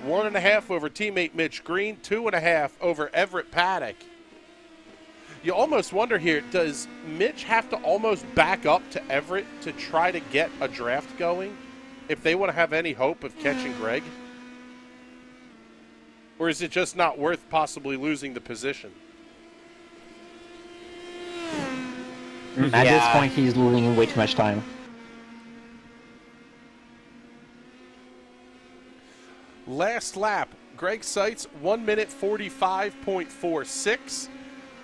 [SPEAKER 10] One and a half over teammate Mitch Green, 2.5 over Everett Paddock. You almost wonder here, does Mitch have to almost back up to Everett to try to get a draft going if they want to have any hope of catching Greg? Or is it just not worth possibly losing the position?
[SPEAKER 12] At this point, he's losing way too much time.
[SPEAKER 10] Last lap, Greg Seitz, 1 minute 45.46.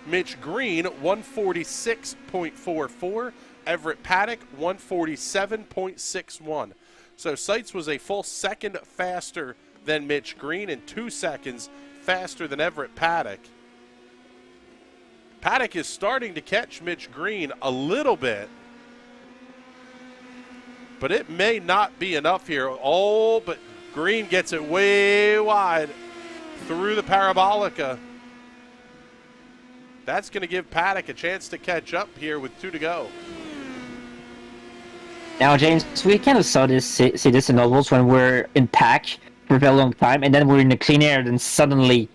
[SPEAKER 10] Mitch Green, 146.44. Everett Paddock, 147.61. So Seitz was a full second faster than Mitch Green and 2 seconds faster than Everett Paddock. Paddock is starting to catch Mitch Green a little bit, but it may not be enough here. Oh, but Green gets it way wide through the parabolica. That's going to give Paddock a chance to catch up here with 2 to go.
[SPEAKER 12] Now, James, we kind of see this in ovals when we're in pack for a very long time, and then we're in the clean air, and suddenly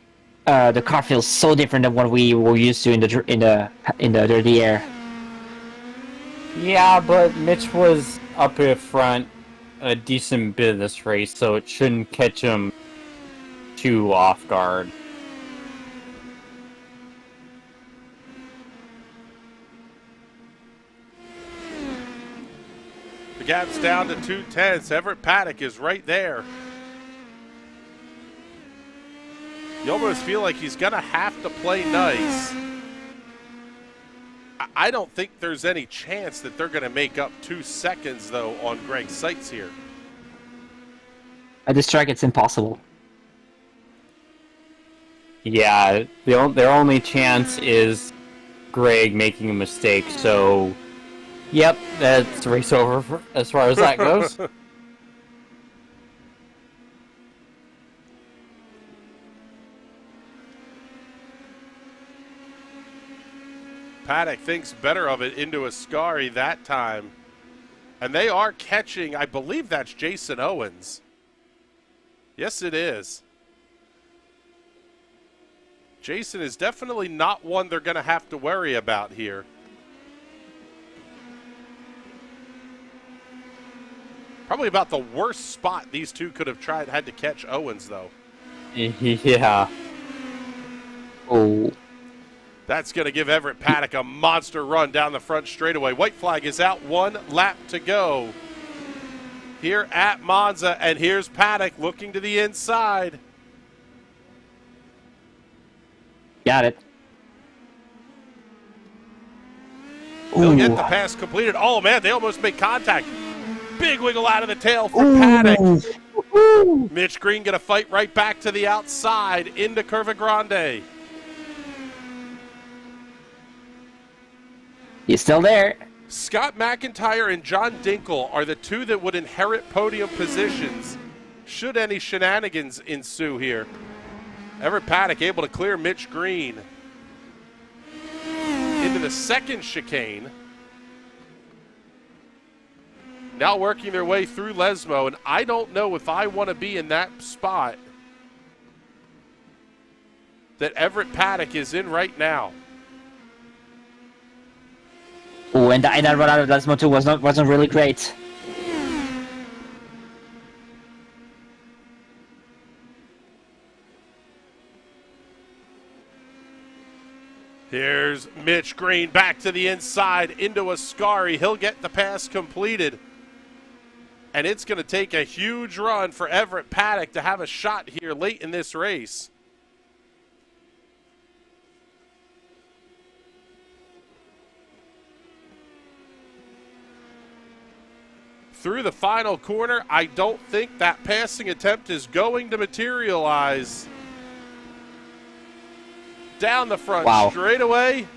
[SPEAKER 12] the car feels so different than what we were used to in the dirty air.
[SPEAKER 11] Yeah, but Mitch was up in front a decent bit of this race, so it shouldn't catch him too off guard.
[SPEAKER 10] The gap's down to 2/10. Everett Paddock is right there. You almost feel like he's going to have to play nice. I don't think there's any chance that they're going to make up 2 seconds, though, on Greg Seitz here.
[SPEAKER 12] At this track, it's impossible.
[SPEAKER 11] Yeah, their only chance is Greg making a mistake, so yep, that's race over as far as that goes.
[SPEAKER 10] Paddock thinks better of it into Ascari that time. And they are catching, I believe that's Jason Owens. Yes, it is. Jason is definitely not one they're going to have to worry about here. Probably about the worst spot these two could have had to catch Owens, though.
[SPEAKER 11] Yeah.
[SPEAKER 12] Oh.
[SPEAKER 10] That's going to give Everett Paddock a monster run down the front straightaway. White flag is out, 1 lap to go here at Monza, and here's Paddock looking to the inside.
[SPEAKER 12] Got it.
[SPEAKER 10] He'll get the pass completed. Oh, man, they almost made contact. Big wiggle out of the tail for Paddock. Mitch Green going to fight right back to the outside into Curva Grande.
[SPEAKER 12] He's still there.
[SPEAKER 10] Scott McIntyre and John Dinkle are the two that would inherit podium positions should any shenanigans ensue here. Everett Paddock able to clear Mitch Green into the second chicane. Now working their way through Lesmo, and I don't know if I want to be in that spot that Everett Paddock is in right now.
[SPEAKER 12] Oh, and that run out of last moto wasn't really great.
[SPEAKER 10] Here's Mitch Green back to the inside into Ascari. He'll get the pass completed. And it's going to take a huge run for Everett Paddock to have a shot here late in this race. Through the final corner, I don't think that passing attempt is going to materialize. Down the front straightaway.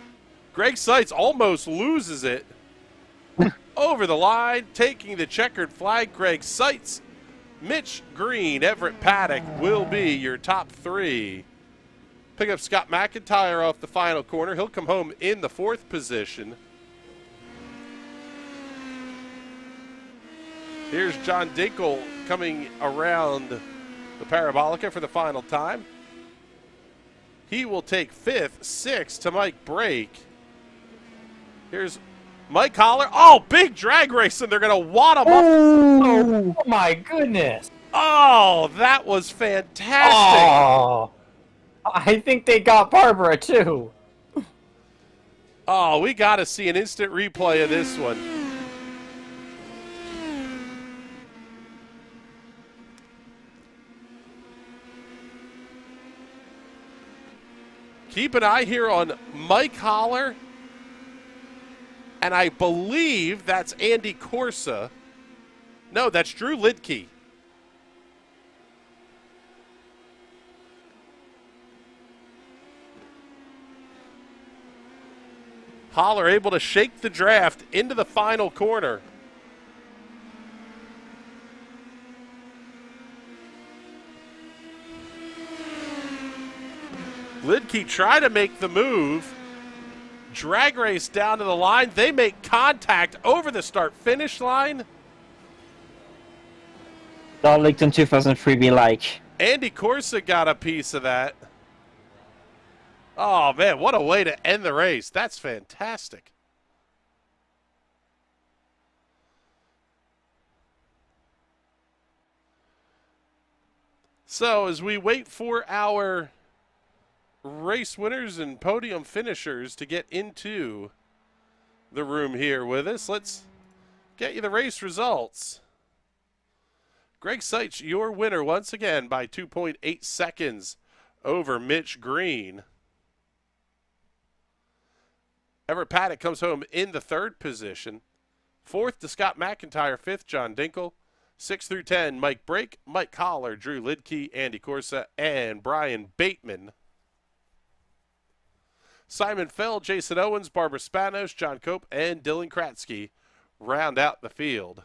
[SPEAKER 10] Greg Seitz almost loses it. Over the line, taking the checkered flag, Greg Seitz. Mitch Green, Everett Paddock will be your top three. Pick up Scott McIntyre off the final corner. He'll come home in the 4th position. Here's John Dinkel coming around the Parabolica for the final time. He will take 5th, 6th to Mike Brake. Here's Mike Holler. Oh, big drag race, and they're going to wad him up.
[SPEAKER 11] Oh, my goodness.
[SPEAKER 10] Oh, that was fantastic.
[SPEAKER 11] Oh, I think they got Barbara, too.
[SPEAKER 10] Oh, we got to see an instant replay of this one. Keep an eye here on Mike Holler. And I believe that's Andy Corsa. No, that's Drew Lidke. Holler able to shake the draft into the final corner. Lidke tried to make the move. Drag race down to the line. They make contact over the start-finish line.
[SPEAKER 12] Darlington 2003 be like.
[SPEAKER 10] Andy Corsa got a piece of that. Oh, man, what a way to end the race. That's fantastic. So as we wait for our race winners and podium finishers to get into the room here with us, let's get you the race results. Greg Seitz, your winner once again by 2.8 seconds over Mitch Green. Everett Paddock comes home in the 3rd position. 4th to Scott McIntyre, 5th John Dinkel, 6 through 10 Mike Brake, Mike Holler, Drew Lidke, Andy Corsa, and Brian Bateman. Simon Fell, Jason Owens, Barbara Spanos, John Cope, and Dylan Kratzky round out the field.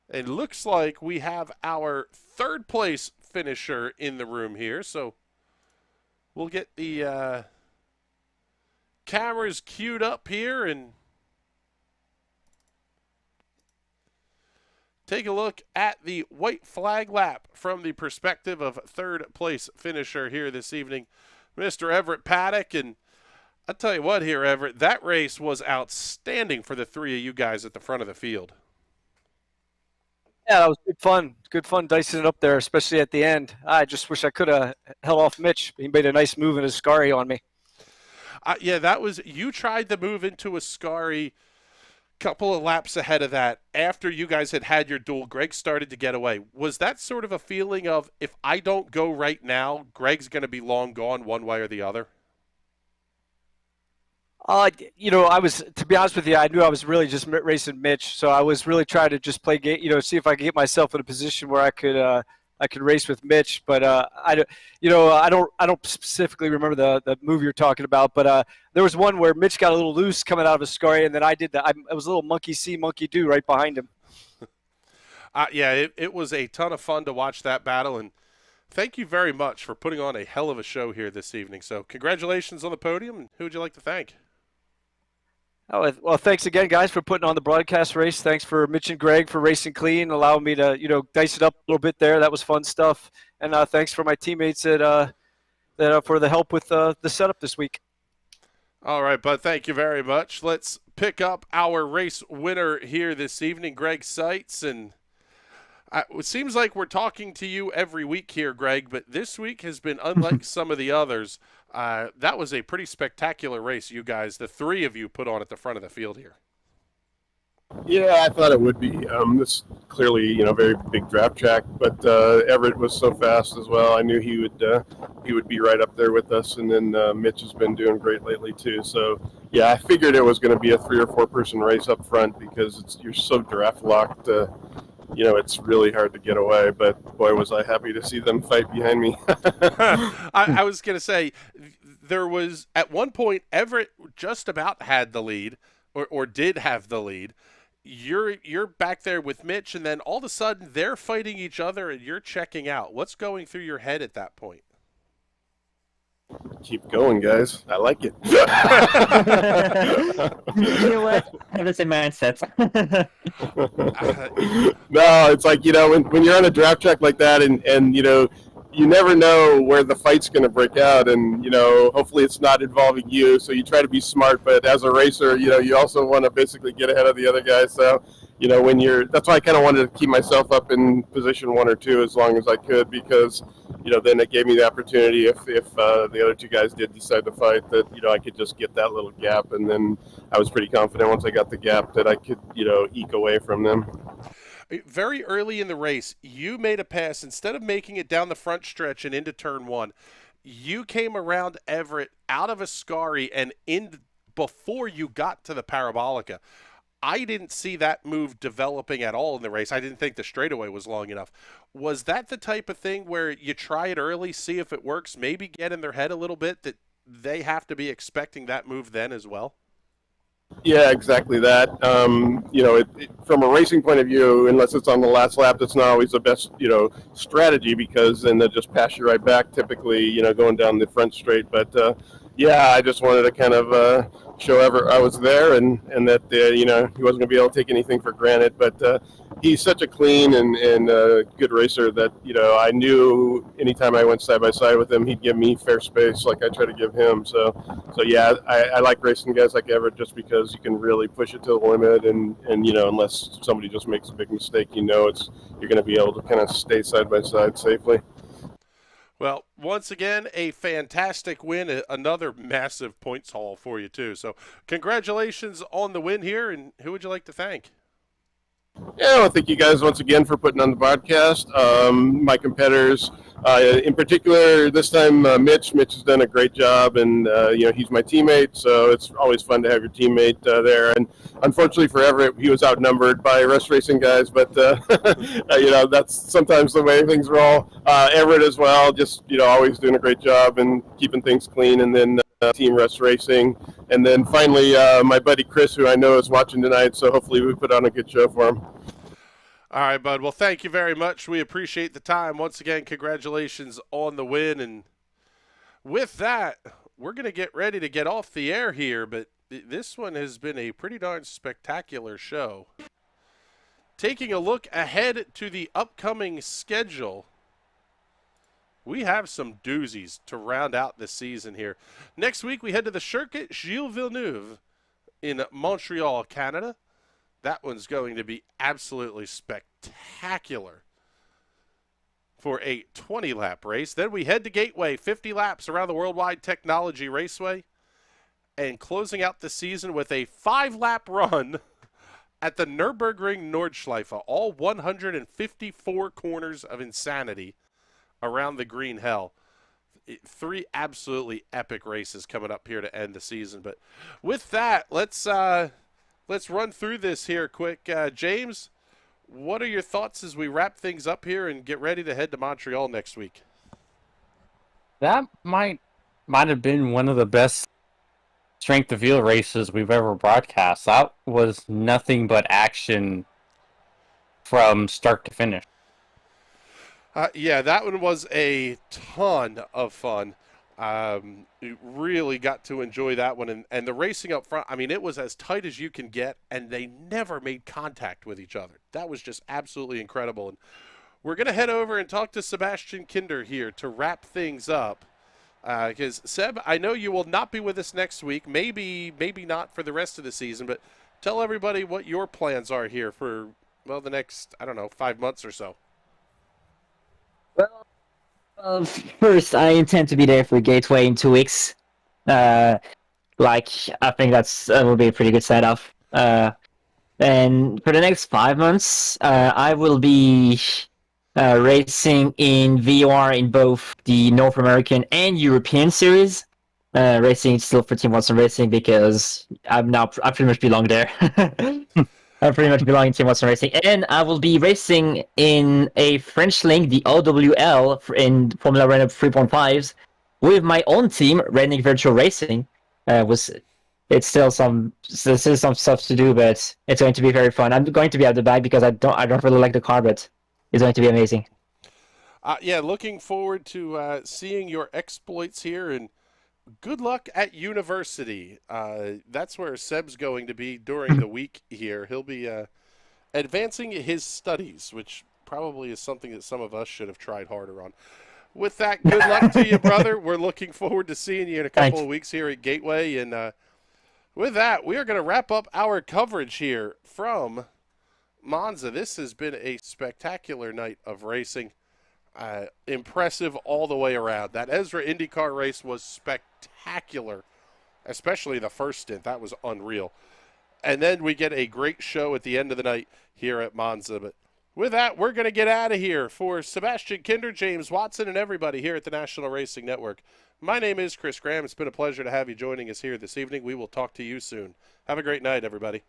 [SPEAKER 10] It looks like we have our 3rd place finisher in the room here, so we'll get the cameras queued up here and take a look at the white flag lap from the perspective of 3rd place finisher here this evening, Mr. Everett Paddock. And I'll tell you what here, Everett, that race was outstanding for the 3 of you guys at the front of the field.
[SPEAKER 13] Yeah, that was good fun. Good fun dicing it up there, especially at the end. I just wish I could have held off Mitch. He made a nice move in Ascari on me.
[SPEAKER 10] Yeah, that was – you tried the move into Ascari couple of laps ahead of that. After you guys had your duel, Greg started to get away. Was that sort of a feeling of, if I don't go right now, Greg's going to be long gone one way or the other?
[SPEAKER 13] To be honest with you, I knew I was really just racing Mitch, so I was really trying to just play game, see if I could get myself in a position where I could race with Mitch. But I don't specifically remember the move you're talking about. But there was one where Mitch got a little loose coming out of Ascari, and then I did that. I was a little monkey see, monkey do right behind him.
[SPEAKER 10] It was a ton of fun to watch that battle, and thank you very much for putting on a hell of a show here this evening. So congratulations on the podium, and who would you like to thank?
[SPEAKER 13] Oh, well, thanks again, guys, for putting on the broadcast race. Thanks for Mitch and Greg for racing clean, allowing me to, dice it up a little bit there. That was fun stuff. And thanks for my teammates at for the help with the setup this week.
[SPEAKER 10] All right, bud. Thank you very much. Let's pick up our race winner here this evening, Greg Seitz. And it seems like we're talking to you every week here, Greg, but this week has been unlike some of the others. That was a pretty spectacular race, you guys, the three of you put on at the front of the field here.
[SPEAKER 14] Yeah, I thought it would be. This clearly, very big draft track, but Everett was so fast as well. I knew he would be right up there with us, and then Mitch has been doing great lately too. So yeah, I figured it was going to be a 3 or 4 person race up front because you're so draft locked. It's really hard to get away. But boy, was I happy to see them fight behind me.
[SPEAKER 10] I was going to say there was at one point Everett just about had the lead, or did have the lead. You're back there with Mitch, and then all of a sudden they're fighting each other, and you're checking out. What's going through your head at that point?
[SPEAKER 14] Keep going, guys. I like it.
[SPEAKER 12] You know what? I have the same mindset.
[SPEAKER 14] No, it's like, when you're on a draft track like that, and you never know where the fight's going to break out, and hopefully it's not involving you, so you try to be smart, but as a racer, you also want to basically get ahead of the other guy. So that's why I kind of wanted to keep myself up in position 1 or 2 as long as I could, because then it gave me the opportunity if the other 2 guys did decide to fight, that I could just get that little gap, and then I was pretty confident once I got the gap that I could eke away from them.
[SPEAKER 10] Very early in the race, you made a pass. Instead of making it down the front stretch and into turn 1, you came around Everett out of Ascari and in before you got to the Parabolica. I didn't see that move developing at all in the race. I didn't think the straightaway was long enough. Was that the type of thing where you try it early, see if it works, maybe get in their head a little bit that they have to be expecting that move then as well?
[SPEAKER 14] Yeah, exactly that. From a racing point of view, unless it's on the last lap, that's not always the best, strategy, because then they'll just pass you right back, typically, going down the front straight. But, I just wanted to kind of show Everett I was there, and that, he wasn't going to be able to take anything for granted. But he's such a clean and good racer that, I knew anytime I went side by side with him, he'd give me fair space like I try to give him. So yeah, I like racing guys like Everett just because you can really push it to the limit, and unless somebody just makes a big mistake, you're going to be able to kind of stay side by side safely.
[SPEAKER 10] Well, once again, a fantastic win, another massive points haul for you too. So congratulations on the win here, and who would you like to thank?
[SPEAKER 14] Yeah, well, thank you guys once again for putting on the podcast. My competitors, in particular, this time Mitch. Mitch has done a great job, and he's my teammate, so it's always fun to have your teammate there. And unfortunately for Everett, he was outnumbered by rest racing guys, but that's sometimes the way things roll. Everett as well, just always doing a great job and keeping things clean, and then Team Rest Racing. And then finally, my buddy Chris, who I know is watching tonight, so hopefully we put on a good show for him.
[SPEAKER 10] All right, bud. Well, thank you very much. We appreciate the time. Once again, congratulations on the win. And with that, we're going to get ready to get off the air here, but this one has been a pretty darn spectacular show. Taking a look ahead to the upcoming schedule, we have some doozies to round out the season here. Next week, we head to the Circuit Gilles Villeneuve in Montreal, Canada. That one's going to be absolutely spectacular for a 20-lap race. Then we head to Gateway, 50 laps around the Worldwide Technology Raceway, and closing out the season with a 5-lap run at the Nürburgring Nordschleife, all 154 corners of insanity around the green hell. 3 absolutely epic races coming up here to end the season. But with that, let's run through this here quick. James, what are your thoughts as we wrap things up here and get ready to head to Montreal next week?
[SPEAKER 11] That might have been one of the best strength of field races we've ever broadcast. That was nothing but action from start to finish.
[SPEAKER 10] Yeah, that one was a ton of fun. You really got to enjoy that one. And the racing up front, I mean, it was as tight as you can get, and they never made contact with each other. That was just absolutely incredible. And we're going to head over and talk to Sebastian Kinder here to wrap things up. Because, Seb, I know you will not be with us next week, maybe not for the rest of the season, but tell everybody what your plans are here for, well, the next, 5 months or so.
[SPEAKER 12] Well, first, I intend to be there for Gateway in 2 weeks. I think that will be a pretty good setup. And for the next 5 months, I will be racing in VOR in both the North American and European series. Racing still for Team Watson Racing because I pretty much belong there. I pretty much belong in Team Watson Racing, and I will be racing in a French league, the OWL, in Formula Renault 3.5s, with my own team, Rennick Virtual Racing. It's still some stuff to do, but it's going to be very fun. I'm going to be at the back because I don't really like the car, but it's going to be amazing.
[SPEAKER 10] Yeah, looking forward to seeing your exploits here, and good luck at university. That's where Seb's going to be during the week here. He'll be advancing his studies, which probably is something that some of us should have tried harder on. With that, good luck to you, brother. We're looking forward to seeing you in a couple of weeks here at Gateway. And with that, we are going to wrap up our coverage here from Monza. This has been a spectacular night of racing. Impressive all the way around. That Ezra IndyCar race was spectacular, especially the first stint. That was unreal. And then we get a great show at the end of the night here at Monza. But with that, we're going to get out of here. For Sebastian Kinder, James Watson, and everybody here at the National Racing Network, my name is Chris Graham. It's been a pleasure to have you joining us here this evening. We will talk to you soon. Have a great night, everybody.